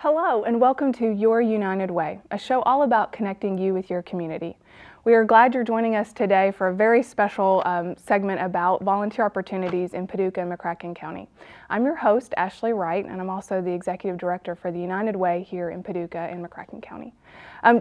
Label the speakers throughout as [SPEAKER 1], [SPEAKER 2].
[SPEAKER 1] Hello and welcome to Your United Way, a show all about connecting you with your community. We are glad you're joining us today for a very special segment about volunteer opportunities in Paducah and McCracken County. I'm your host, Ashley Wright, and I'm also the Executive Director for the United Way here in Paducah and McCracken County.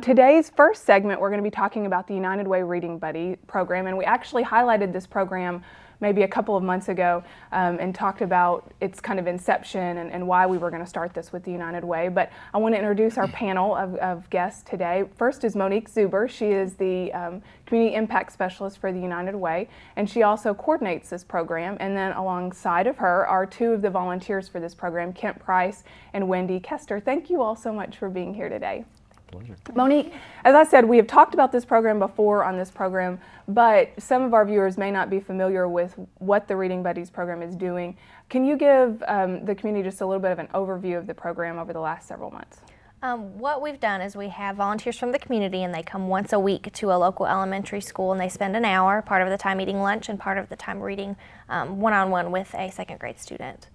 [SPEAKER 1] Today's first segment, we're going to be talking about the United Way Reading Buddy program, and we actually highlighted this program maybe a couple of months ago and talked about its kind of inception and why we were going to start this with the United Way. But I want to introduce our panel of guests today. First is Monique Zuber. She is the Community Impact Specialist for the United Way, and she also coordinates this program. And then alongside of her are two of the volunteers for this program, Kent Price and Wendy Kester. Thank you all so much for being here today.
[SPEAKER 2] Pleasure.
[SPEAKER 1] Monique, as I said, we have talked about this program before on this program, but some of our viewers may not be familiar with what the Reading Buddies program is doing. Can you give the community just a little bit of an overview of the program over the last several months?
[SPEAKER 3] What we've done is we have volunteers from the community, and they come once a week to a local elementary school, and they spend an hour, part of the time eating lunch and part of the time reading one-on-one with a second grade student.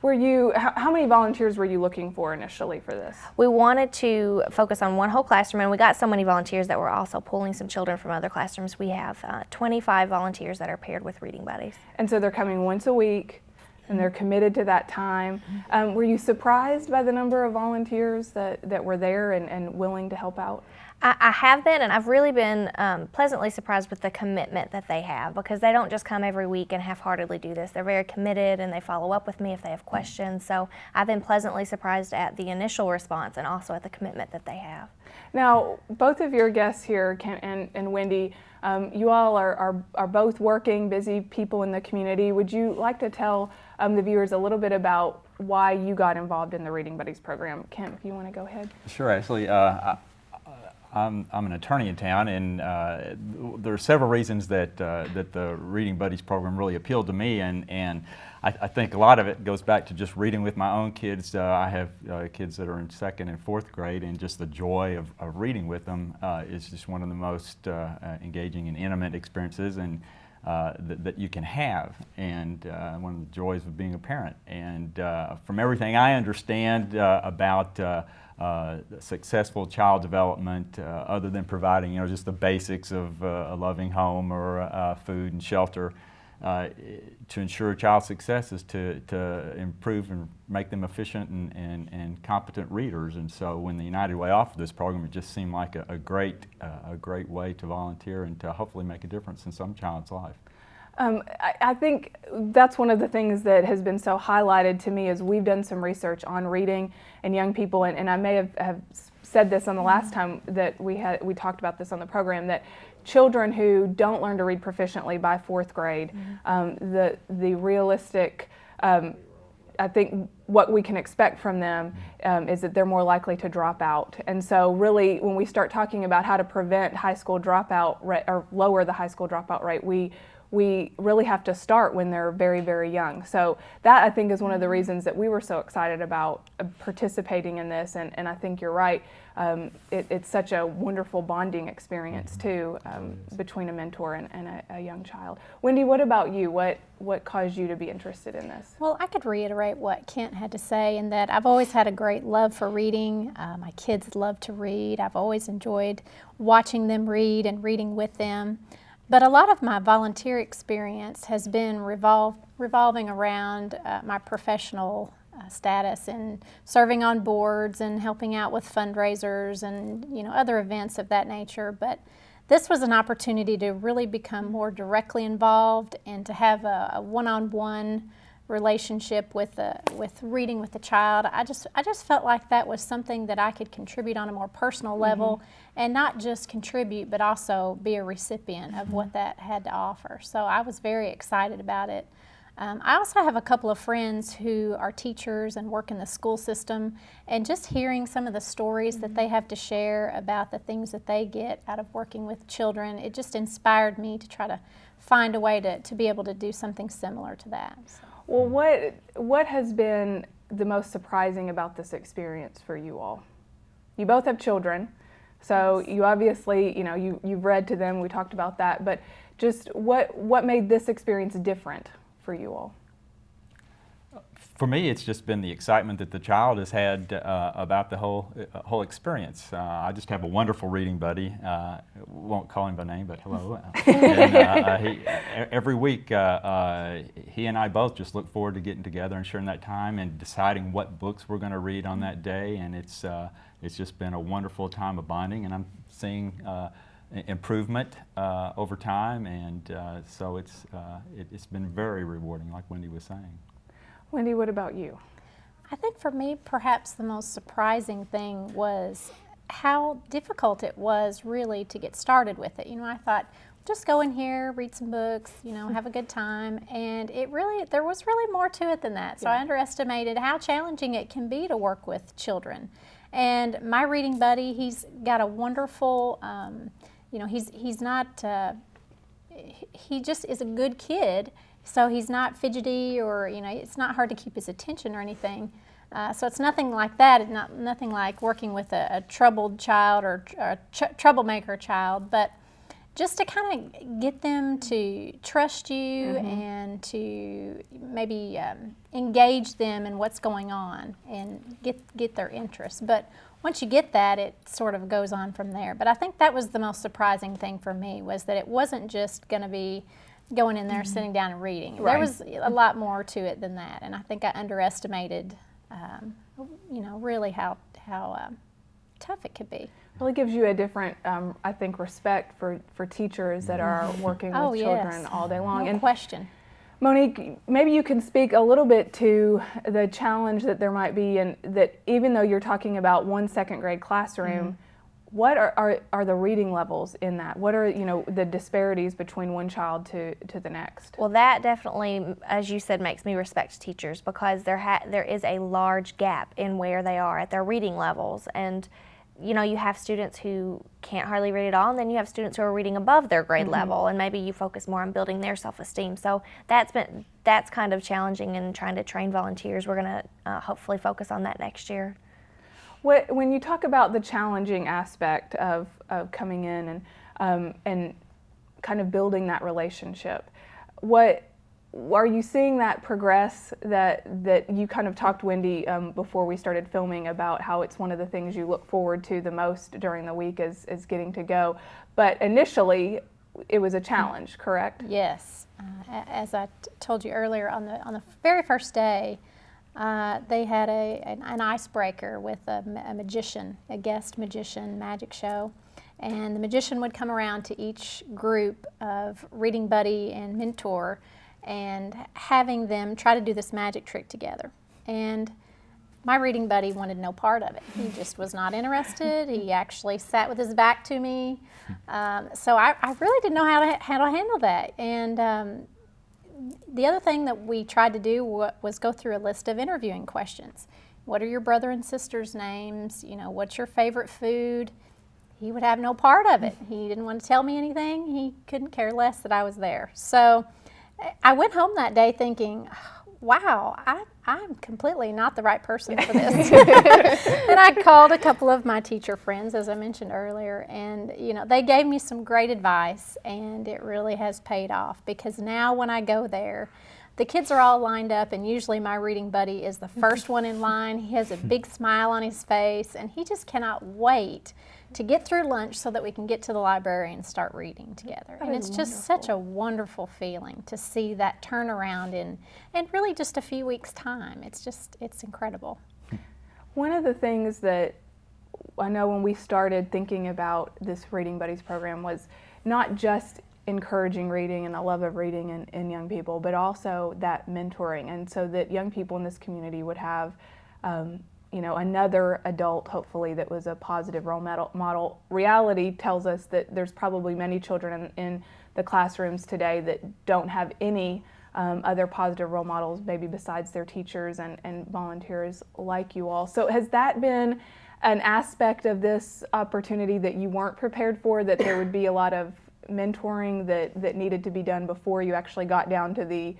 [SPEAKER 1] How many volunteers were you looking for initially for this?
[SPEAKER 3] We wanted to focus on one whole classroom, and we got so many volunteers that we're also pulling some children from other classrooms. We have 25 volunteers that are paired with reading buddies.
[SPEAKER 1] And so they're coming once a week, and they're committed to that time. Were you surprised by the number of volunteers that were there and willing to help out?
[SPEAKER 3] I have been, and I've really been pleasantly surprised with the commitment that they have, because they don't just come every week and half-heartedly do this. They're very committed, and they follow up with me if they have questions. So I've been pleasantly surprised at the initial response and also at the commitment that they have.
[SPEAKER 1] Now, both of your guests here, Kent and Wendy, you all are both working, busy people in the community. Would you like to tell the viewers a little bit about why you got involved in the Reading Buddies program? Kent, if you want to go ahead.
[SPEAKER 2] Sure, Ashley. I'm an attorney in town, and there are several reasons that the Reading Buddies program really appealed to me, and I think a lot of it goes back to just reading with my own kids. I have kids that are in second and fourth grade, and just the joy of reading with them is just one of the most engaging and intimate experiences and that you can have, and one of the joys of being a parent. And from everything I understand about successful child development, other than providing, just the basics of a loving home or food and shelter, to ensure child success is to improve and make them efficient and competent readers. And so when the United Way offered this program, it just seemed like a great way to volunteer and to hopefully make a difference in some child's life.
[SPEAKER 1] I think that's one of the things that has been so highlighted to me as we've done some research on reading and young people, and I may have said this on the last time that we talked about this on the program, that children who don't learn to read proficiently by fourth grade, the realistic, I think what we can expect from them is that they're more likely to drop out. And so really, when we start talking about how to prevent high school dropout rate or lower the high school dropout rate, we really have to start when they're very, very young. So that, I think, is one of the reasons that we were so excited about participating in this. And I think you're right. It's such a wonderful bonding experience, too, between a mentor and a young child. Wendy, what about you? What caused you to be interested in this?
[SPEAKER 4] Well, I could reiterate what Kent had to say, in that I've always had a great love for reading. My kids love to read. I've always enjoyed watching them read and reading with them. But a lot of my volunteer experience has been revolving around my professional status and serving on boards and helping out with fundraisers and other events of that nature. But this was an opportunity to really become more directly involved and to have a one-on-one relationship with reading with the child. I just felt like that was something that I could contribute on a more personal level, and not just contribute, but also be a recipient of what that had to offer. So I was very excited about it. I also have a couple of friends who are teachers and work in the school system, and just hearing some of the stories that they have to share about the things that they get out of working with children, it just inspired me to try to find a way to be able to do something similar to that. So.
[SPEAKER 1] Well, what has been the most surprising about this experience for you all? You both have children, so you obviously, you've read to them, we talked about that, but just what made this experience different for you all?
[SPEAKER 2] For me, it's just been the excitement that the child has had about the whole experience. I just have a wonderful reading buddy. Won't call him by name, but hello. And, every week, he and I both just look forward to getting together and sharing that time and deciding what books we're going to read on that day. And it's just been a wonderful time of bonding, and I'm seeing improvement over time, and so it's been very rewarding, like Wendy was saying.
[SPEAKER 1] Wendy, what about you?
[SPEAKER 4] I think for me, perhaps the most surprising thing was how difficult it was really to get started with it. I thought, just go in here, read some books, have a good time, and there was really more to it than that. So I underestimated how challenging it can be to work with children. And my reading buddy, he's got a wonderful, he's not, he just is a good kid. So he's not fidgety, or it's not hard to keep his attention or anything. So it's nothing like that. It's nothing like working with a troubled child or a troublemaker child. But just to kind of get them to trust you and to maybe engage them in what's going on and get their interest. But once you get that, it sort of goes on from there. But I think that was the most surprising thing for me, was that it wasn't just going to be going in there, sitting down and reading.
[SPEAKER 1] Right.
[SPEAKER 4] There was a lot more to it than that, and I think I underestimated, really how tough it could be.
[SPEAKER 1] Well, it gives you a different, I think, respect for teachers that are working with children all day long.
[SPEAKER 4] No question.
[SPEAKER 1] Monique, maybe you can speak a little bit to the challenge that there might be, and that even though you're talking about one second grade classroom, what are the reading levels in that? What are the disparities between one child to the next?
[SPEAKER 3] Well, that definitely, as you said, makes me respect teachers, because there is a large gap in where they are at their reading levels. And you have students who can't hardly read at all, and then you have students who are reading above their grade level, and maybe you focus more on building their self-esteem. So that's kind of challenging, and trying to train volunteers. We're going to hopefully focus on that next year.
[SPEAKER 1] When you talk about the challenging aspect of coming in and kind of building that relationship, what are you seeing that progress? That you kind of talked, Wendy, before we started filming, about how it's one of the things you look forward to the most during the week is getting to go. But initially, it was a challenge, correct?
[SPEAKER 4] Yes, as I told you earlier, on the very first day. They had an icebreaker with a magician, a guest magician magic show. And the magician would come around to each group of reading buddy and mentor and having them try to do this magic trick together. And my reading buddy wanted no part of it. He just was not interested. He actually sat with his back to me. So I really didn't know how to handle that. And the other thing that we tried to do was go through a list of interviewing questions. What are your brother and sister's names? What's your favorite food? He would have no part of it. He didn't want to tell me anything. He couldn't care less that I was there. So I went home that day thinking, wow, I'm completely not the right person for this. And I called a couple of my teacher friends, as I mentioned earlier, and they gave me some great advice, and it really has paid off, because now when I go there, the kids are all lined up, and usually my reading buddy is the first one in line. He has a big smile on his face, and he just cannot wait to get through lunch so that we can get to the library and start reading together. And it's just such a wonderful feeling to see that turnaround in really just a few weeks' time. It's incredible.
[SPEAKER 1] One of the things that I know when we started thinking about this Reading Buddies program was not just encouraging reading and the love of reading in young people, but also that mentoring, and so that young people in this community would have another adult, hopefully, that was a positive role model. Reality tells us that there's probably many children in the classrooms today that don't have any other positive role models, maybe besides their teachers and volunteers like you all. So has that been an aspect of this opportunity that you weren't prepared for, that there would be a lot of mentoring that needed to be done before you actually got down to the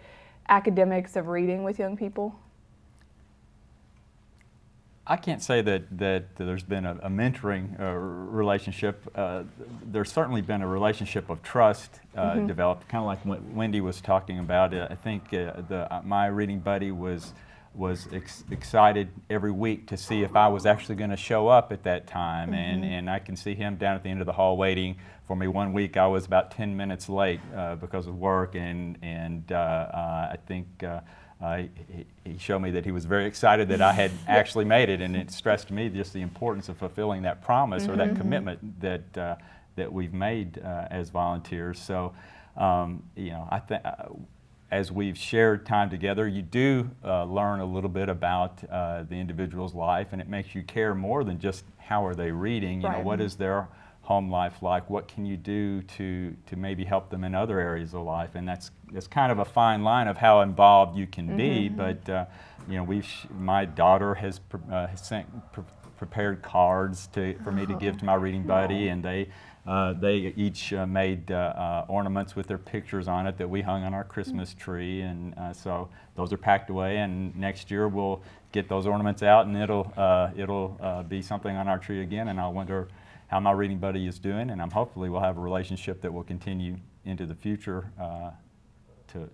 [SPEAKER 1] academics of reading with young people?
[SPEAKER 2] I can't say that there's been a mentoring relationship. There's certainly been a relationship of trust developed, kind of like what Wendy was talking about. I think my reading buddy was was excited every week to see if I was actually going to show up at that time. And I can see him down at the end of the hall waiting for me. One week I was about 10 minutes late because of work, and I think he showed me that he was very excited that I had actually made it, and it stressed to me just the importance of fulfilling that promise or that commitment that we've made as volunteers. So, I think as we've shared time together, you do learn a little bit about the individual's life, and it makes you care more than just how are they reading. You know, what is their home life like? What can you do to maybe help them in other areas of life? And that's kind of a fine line of how involved you can be. But my daughter has prepared cards for me to give to my reading buddy, and they each made ornaments with their pictures on it that we hung on our Christmas tree, and so those are packed away. And next year we'll get those ornaments out, and it'll be something on our tree again. And I'll wonder how my reading buddy is doing, and hopefully we'll have a relationship that will continue into the future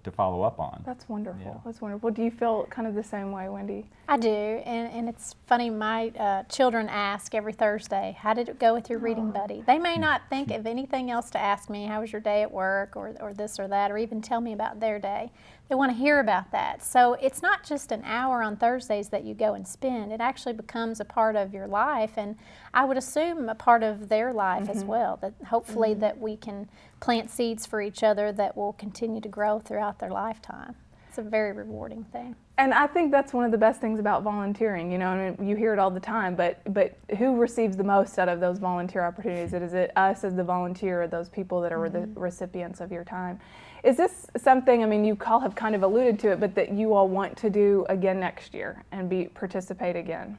[SPEAKER 2] to follow up on.
[SPEAKER 1] That's wonderful.
[SPEAKER 2] Yeah.
[SPEAKER 1] That's wonderful. Do you feel kind of the same way, Wendy?
[SPEAKER 4] I do, and it's funny, my children ask every Thursday, how did it go with your reading buddy? They may not think of anything else to ask me, how was your day at work, or this or that, or even tell me about their day. They want to hear about that. So it's not just an hour on Thursdays that you go and spend. It actually becomes a part of your life, and I would assume a part of their life as well, that hopefully that we can plant seeds for each other that will continue to grow throughout their lifetime. It's a very rewarding thing.
[SPEAKER 1] And I think that's one of the best things about volunteering. You know, I mean, you hear it all the time, but who receives the most out of those volunteer opportunities? Is it us as the volunteer, or those people that are the recipients of your time? Is this something, I mean, you all have kind of alluded to it, but that you all want to do again next year and participate again?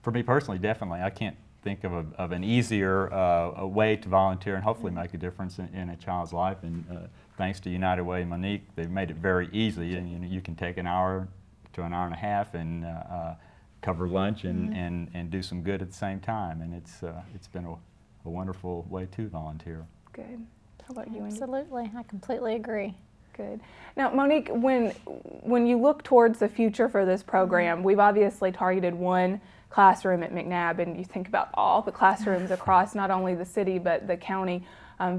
[SPEAKER 2] For me personally, definitely. I can't think of an easier a way to volunteer and hopefully make a difference in a child's life. And thanks to United Way and Monique, they've made it very easy. And you can take an hour to an hour and a half and cover lunch and do some good at the same time. And it's been a wonderful way to volunteer.
[SPEAKER 1] Good. How about you, Wendy?
[SPEAKER 4] Absolutely, I completely agree.
[SPEAKER 1] Good. Now, Monique, when you look towards the future for this program, we've obviously targeted one classroom at McNabb, and you think about all the classrooms across not only the city but the county,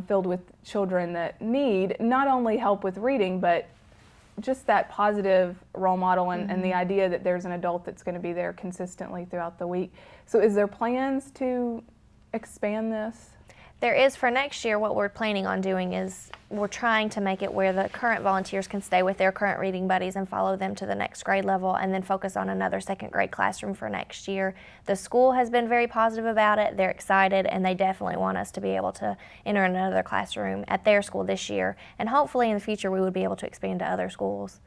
[SPEAKER 1] filled with children that need not only help with reading, but just that positive role model and the idea that there's an adult that's going to be there consistently throughout the week. So is there plans to expand this?
[SPEAKER 3] There is. For next year, what we're planning on doing is we're trying to make it where the current volunteers can stay with their current reading buddies and follow them to the next grade level, and then focus on another second grade classroom for next year. The school has been very positive about it. They're excited, and they definitely want us to be able to enter another classroom at their school this year, and hopefully in the future we would be able to expand to other schools.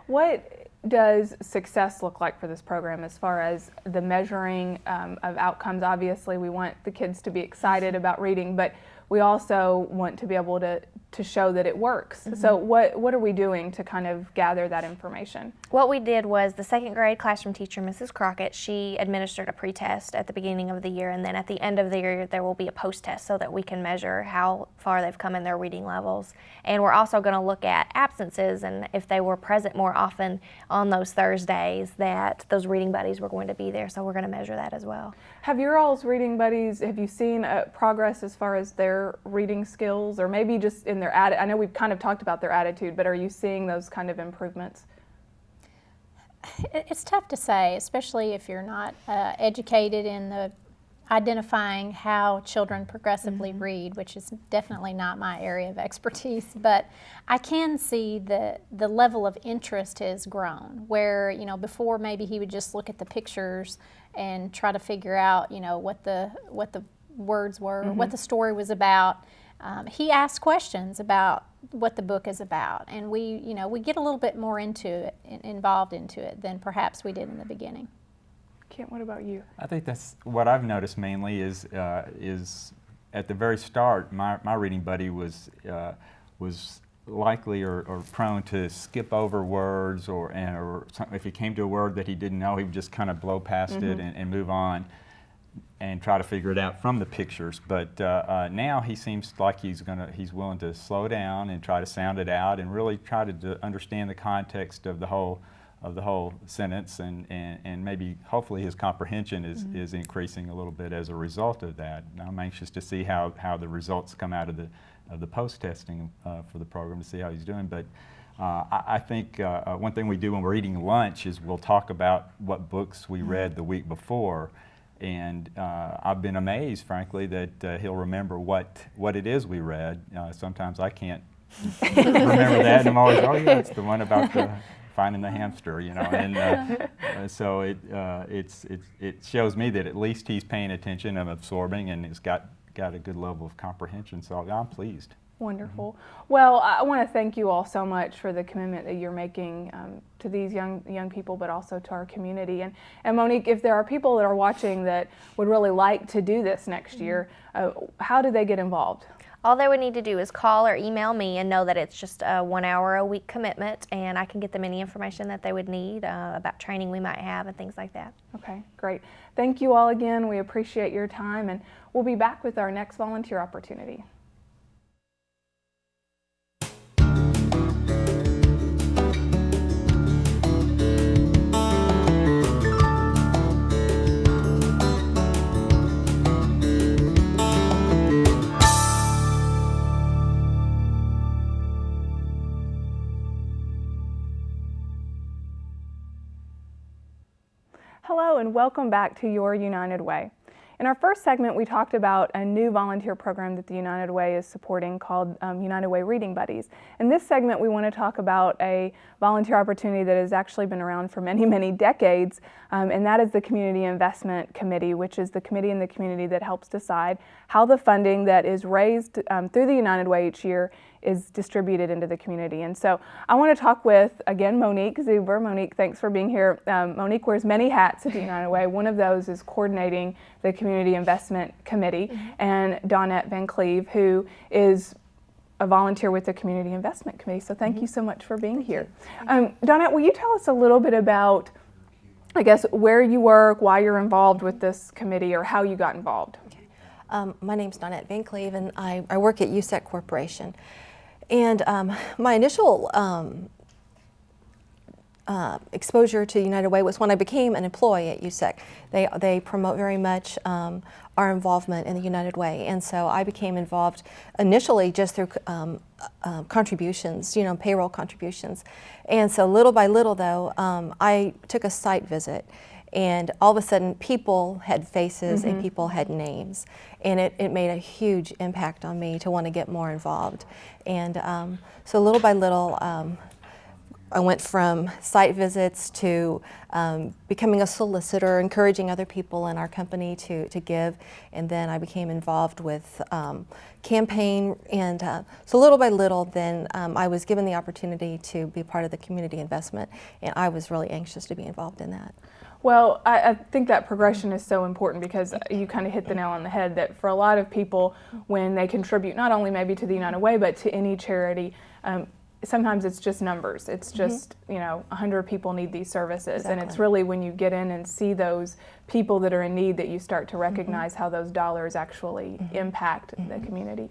[SPEAKER 1] What does success look like for this program as far as the measuring of outcomes? Obviously, we want the kids to be excited about reading, but we also want to be able to show that it works. So what are we doing to kind of gather that information?
[SPEAKER 3] What we did was the second grade classroom teacher, Mrs. Crockett, she administered a pre-test at the beginning of the year, and then at the end of the year there will be a post-test so that we can measure how far they've come in their reading levels. And we're also going to look at absences, and if they were present more often on those Thursdays, that those reading buddies were going to be there, so we're going to measure that as well.
[SPEAKER 1] Have your all's reading buddies, have you seen progress as far as their reading skills, or maybe just in their attitude? I know we've kind of talked about their attitude, but are you seeing those kind of improvements?
[SPEAKER 4] It's tough to say, especially if you're not educated in the identifying how children progressively read, which is definitely not my area of expertise. But I can see the level of interest has grown, where, you know, before maybe he would just look at the pictures and try to figure out, you know, what the words were, what the story was about. He asked questions about what the book is about, and we get a little bit more involved into it than perhaps we did in the beginning.
[SPEAKER 1] Kent, what about you?
[SPEAKER 2] I think that's what I've noticed mainly is at the very start, my reading buddy was likely or prone to skip over words, or if he came to a word that he didn't know, he would just kind of blow past it and move on and try to figure it out from the pictures. But now he seems like he's willing to slow down and try to sound it out and really try to understand the context of the whole the whole sentence, and maybe hopefully his comprehension is increasing a little bit as a result of that. And I'm anxious to see how the results come out of the post testing for the program, to see how he's doing. But I think one thing we do when we're eating lunch is we'll talk about what books we read the week before. And I've been amazed, frankly, that he'll remember what it is we read. Sometimes I can't remember that, and I'm always, oh yeah, it's the one about finding the hamster, you know. And so it shows me that at least he's paying attention and absorbing, and he's got a good level of comprehension. So I'm pleased.
[SPEAKER 1] Wonderful. Well, I want to thank you all so much for the commitment that you're making to these young people, but also to our community. And Monique, if there are people that are watching that would really like to do this next year, how do they get involved?
[SPEAKER 3] All they would need to do is call or email me and know that it's just a 1 hour a week commitment, and I can get them any information that they would need about training we might have and things like that.
[SPEAKER 1] Okay, great. Thank you all again. We appreciate your time, and we'll be back with our next volunteer opportunity. Hello and welcome back to Your United Way. In our first segment, we talked about a new volunteer program that the United Way is supporting called United Way Reading Buddies. In this segment, we want to talk about a volunteer opportunity that has actually been around for many, many decades, and that is the Community Investment Committee, which is the committee in the community that helps decide how the funding that is raised through the United Way each year is distributed into the community. And so I want to talk with, again, Monique Zuber. Monique, thanks for being here. Monique wears many hats at the United Way. One of those is coordinating the Community Investment Committee, and Dawnette Van Cleve, who is a volunteer with the Community Investment Committee. So thank you so much for being here. Dawnette, will you tell us a little bit about, I guess, where you work, why you're involved with this committee, or how you got involved?
[SPEAKER 5] Okay. My name's Dawnette Van Cleve, and I work at USEC Corporation. And my initial exposure to United Way was when I became an employee at USEC. They promote very much our involvement in the United Way, and so I became involved initially just through contributions, payroll contributions. And so little by little, though, I took a site visit, and all of a sudden people had faces and people had names, and it made a huge impact on me to want to get more involved. And so little by little, I went from site visits to becoming a solicitor, encouraging other people in our company to give, and then I became involved with campaign, and so little by little then I was given the opportunity to be part of the community investment, and I was really anxious to be involved in that.
[SPEAKER 1] Well, I think that progression is so important, because you kind of hit the nail on the head that for a lot of people, when they contribute not only maybe to the United Way, but to any charity, sometimes it's just numbers. It's just, 100 people need these services.
[SPEAKER 5] Exactly.
[SPEAKER 1] And it's really when you get in and see those people that are in need that you start to recognize how those dollars actually impact the community.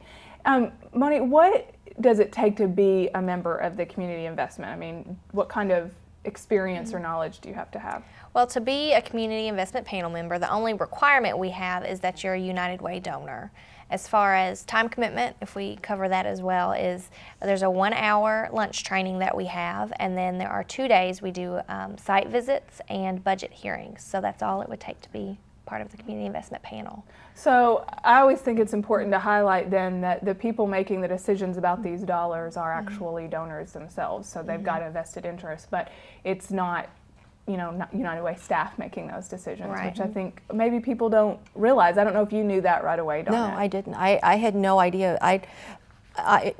[SPEAKER 1] Monique, what does it take to be a member of the community investment? I mean, what kind of experience or knowledge do you have to have?
[SPEAKER 3] Well, to be a community investment panel member, the only requirement we have is that you're a United Way donor. As far as time commitment, if we cover that as well, is there's a 1 hour lunch training that we have, and then there are 2 days we do site visits and budget hearings. So that's all it would take to be part of the community investment panel.
[SPEAKER 1] So I always think it's important to highlight then that the people making the decisions about these dollars are actually donors themselves. So they've got a vested interest, but it's not not United Way staff making those decisions,
[SPEAKER 3] Right.
[SPEAKER 1] which I think maybe people don't realize. I don't know if you knew that right away, Dawnette.
[SPEAKER 5] No, I didn't. I had no idea. I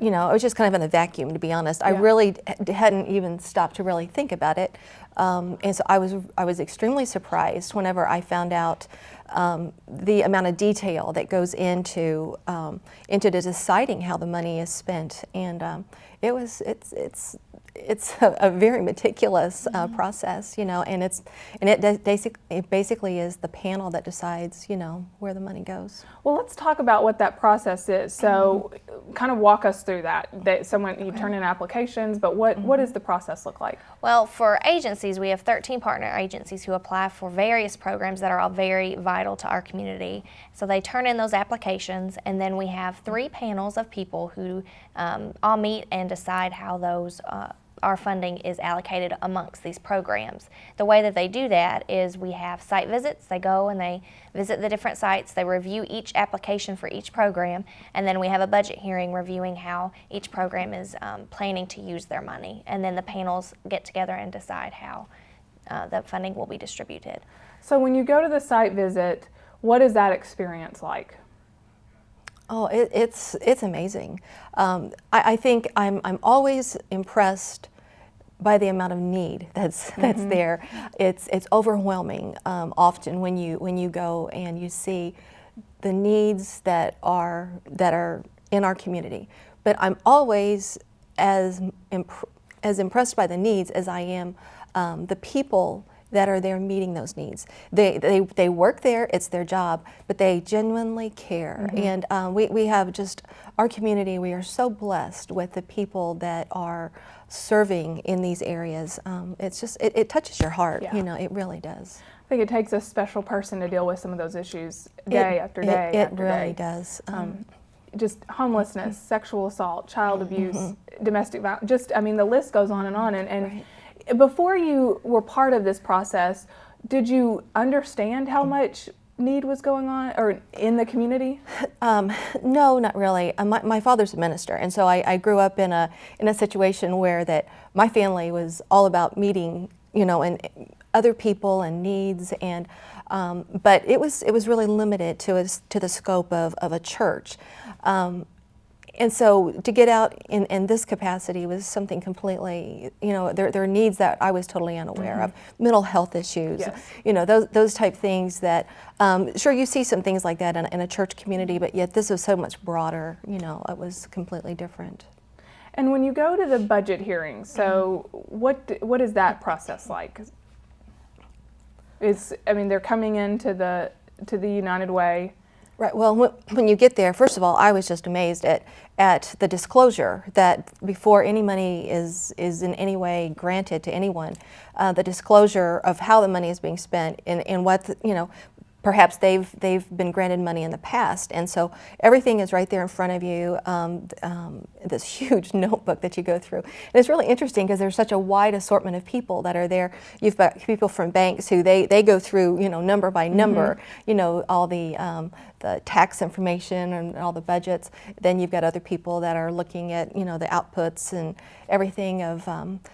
[SPEAKER 5] was just kind of in a vacuum, to be honest. I really hadn't even stopped to really think about it, and so I was extremely surprised whenever I found out the amount of detail that goes into deciding how the money is spent, and it's a very meticulous process, and it basically is the panel that decides, where the money goes.
[SPEAKER 1] Well, let's talk about what that process is. So, kind of walk us through that. You turn in applications, but what does the process look like?
[SPEAKER 3] Well, for agencies, we have 13 partner agencies who apply for various programs that are all very vital to our community. So they turn in those applications, and then we have 3 panels of people who all meet and decide how those our funding is allocated amongst these programs. The way that they do that is we have site visits. They go and they visit the different sites. They review each application for each program, and then we have a budget hearing reviewing how each program is planning to use their money. And then the panels get together and decide how the funding will be distributed.
[SPEAKER 1] So when you go to the site visit, what is that experience like?
[SPEAKER 5] Oh, it's amazing. I think I'm always impressed by the amount of need that's there. It's overwhelming often when you go and you see the needs that are in our community. But I'm always as impressed by the needs as I am the people that are there meeting those needs. They work there, it's their job, but they genuinely care. And we have just, our community, we are so blessed with the people that are serving in these areas. It's just, it touches your heart, it really does.
[SPEAKER 1] I think it takes a special person to deal with some of those issues day after day
[SPEAKER 5] It
[SPEAKER 1] after
[SPEAKER 5] really
[SPEAKER 1] day.
[SPEAKER 5] does.
[SPEAKER 1] Just homelessness, sexual assault, child abuse, domestic violence, the list goes on and on. And before you were part of this process, did you understand how much need was going on or in the community?
[SPEAKER 5] No, not really. My father's a minister, and so I grew up in a situation where that my family was all about meeting, and other people and needs, and but it was really limited to the scope of a church. And so to get out in this capacity was something completely, there are needs that I was totally unaware of, mental health issues,
[SPEAKER 1] Yes.
[SPEAKER 5] Those type things that, sure, you see some things like that in a church community, but yet this was so much broader, it was completely different.
[SPEAKER 1] And when you go to the budget hearings, so what is that process like? They're coming into the United Way.
[SPEAKER 5] Right. Well, when you get there, first of all, I was just amazed at the disclosure that before any money is in any way granted to anyone, the disclosure of how the money is being spent and what perhaps they've been granted money in the past, and so everything is right there in front of you. This huge notebook that you go through, and it's really interesting because there's such a wide assortment of people that are there. You've got people from banks who they go through number by number, all the tax information and all the budgets. Then you've got other people that are looking at the outputs and everything of.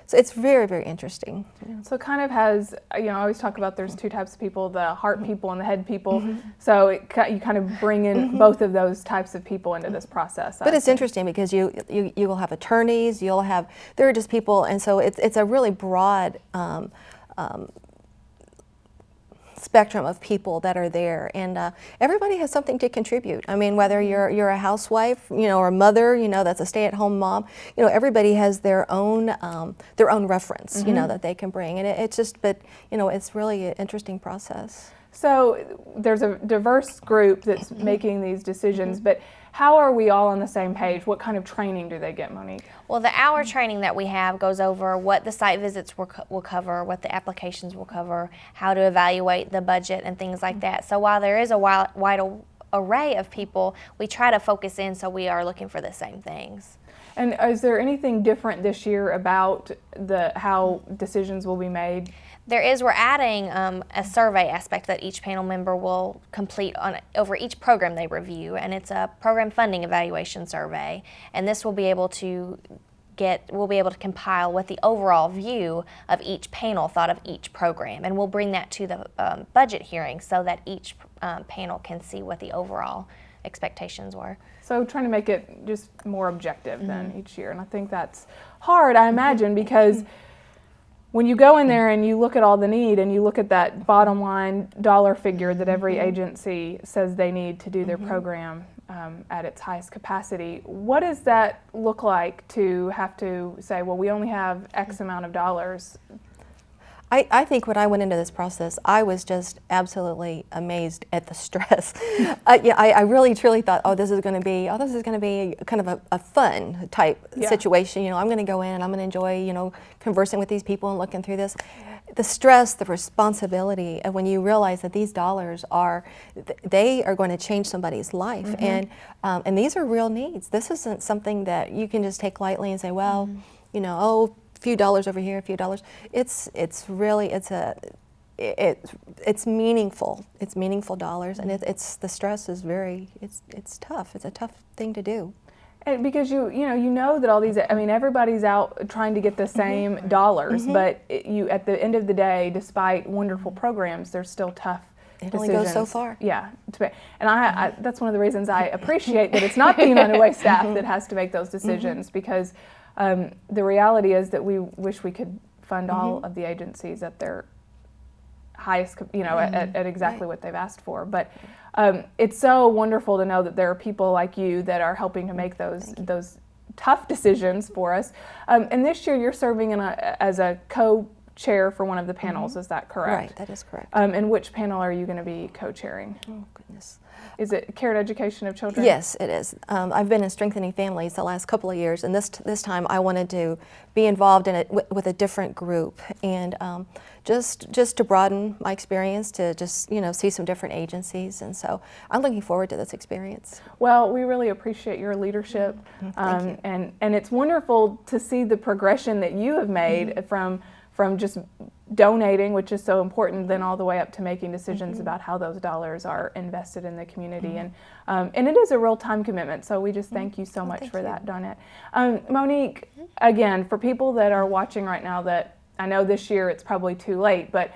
[SPEAKER 5] So it's very, very interesting.
[SPEAKER 1] So it kind of has, I always talk about there's 2 types of people, the heart people and the head people. So you kind of bring in both of those types of people into this process.
[SPEAKER 5] But it's interesting because you will have attorneys, there are just people, and so it's a really broad spectrum of people that are there, and everybody has something to contribute. Whether you're a housewife, or a mother, that's a stay-at-home mom, everybody has their own reference, that they can bring, and it's really an interesting process.
[SPEAKER 1] So there's a diverse group that's making these decisions, but how are we all on the same page? What kind of training do they get, Monique?
[SPEAKER 3] Well, the hour training that we have goes over what the site visits will cover, what the applications will cover, how to evaluate the budget and things like that. So while there is a wide array of people, we try to focus in so we are looking for the same things.
[SPEAKER 1] And is there anything different this year about how decisions will be made?
[SPEAKER 3] We're adding a survey aspect that each panel member will complete over each program they review, and it's a program funding evaluation survey. And this will be able to compile what the overall view of each panel thought of each program, and we'll bring that to the budget hearing so that each panel can see what the overall expectations were.
[SPEAKER 1] So trying to make it just more objective than each year, and I think that's hard, I imagine, because when you go in there and you look at all the need and you look at that bottom line dollar figure that every agency says they need to do their program at its highest capacity, what does that look like to have to say, well, we only have X amount of dollars?
[SPEAKER 5] I think when I went into this process, I was just absolutely amazed at the stress. I really truly thought, this is going to be kind of a fun type situation. You know, I'm going to go in and I'm going to enjoy, you know, conversing with these people and looking through this. The stress, the responsibility of when you realize that these dollars they are going to change somebody's life, and these are real needs. This isn't something that you can just take lightly and say, well, you know, a few dollars over here, a few dollars. It's really it's meaningful. It's meaningful dollars, and the stress is it's tough. It's a tough thing to do.
[SPEAKER 1] And because you know that all these, I mean, everybody's out trying to get the same dollars, but at the end of the day, despite wonderful programs, there's still tough
[SPEAKER 5] It only
[SPEAKER 1] decisions.
[SPEAKER 5] goes so far.
[SPEAKER 1] Yeah, and I that's one of the reasons I appreciate that it's not the United Way staff that has to make those decisions, because the reality is that we wish we could fund all of the agencies at their highest, at exactly what they've asked for. But it's so wonderful to know that there are people like you that are helping to make those tough decisions for us. And this year you're serving as a co-chair for one of the panels, is that correct?
[SPEAKER 5] Right, that is correct.
[SPEAKER 1] And which panel are you going to be co-chairing?
[SPEAKER 5] Oh, goodness.
[SPEAKER 1] Is it Care and Education of Children?
[SPEAKER 5] Yes, it is. I've been in Strengthening Families the last couple of years, and this time I wanted to be involved in it with a different group, and just to broaden my experience, to just see some different agencies, and so I'm looking forward to this experience.
[SPEAKER 1] Well, we really appreciate your leadership,
[SPEAKER 5] Thank you.
[SPEAKER 1] and it's wonderful to see the progression that you have made from just donating, which is so important, then all the way up to making decisions about how those dollars are invested in the community. And it is a real time commitment, so we just thank you so much for that, Donette. Monique, again, for people that are watching right now, that I know this year it's probably too late, but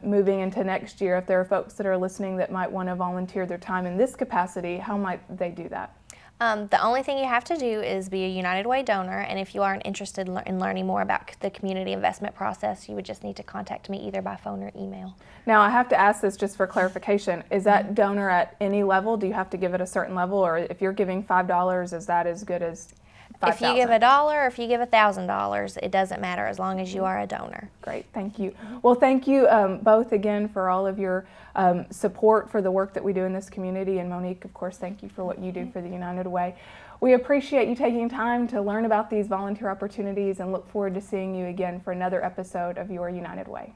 [SPEAKER 1] moving into next year, if there are folks that are listening that might want to volunteer their time in this capacity, how might they do that?
[SPEAKER 3] The only thing you have to do is be a United Way donor, and if you aren't interested in learning more about the community investment process, you would just need to contact me either by phone or email.
[SPEAKER 1] Now, I have to ask this just for clarification. Is that donor at any level? Do you have to give it a certain level, or if you're giving $5, is that as good as $5,000?
[SPEAKER 3] If you give $1 or if you give $1,000, it doesn't matter as long as you are a donor.
[SPEAKER 1] Great, thank you. Well, thank you both again for all of your support for the work that we do in this community. And Monique, of course, thank you for what you do for the United Way. We appreciate you taking time to learn about these volunteer opportunities and look forward to seeing you again for another episode of Your United Way.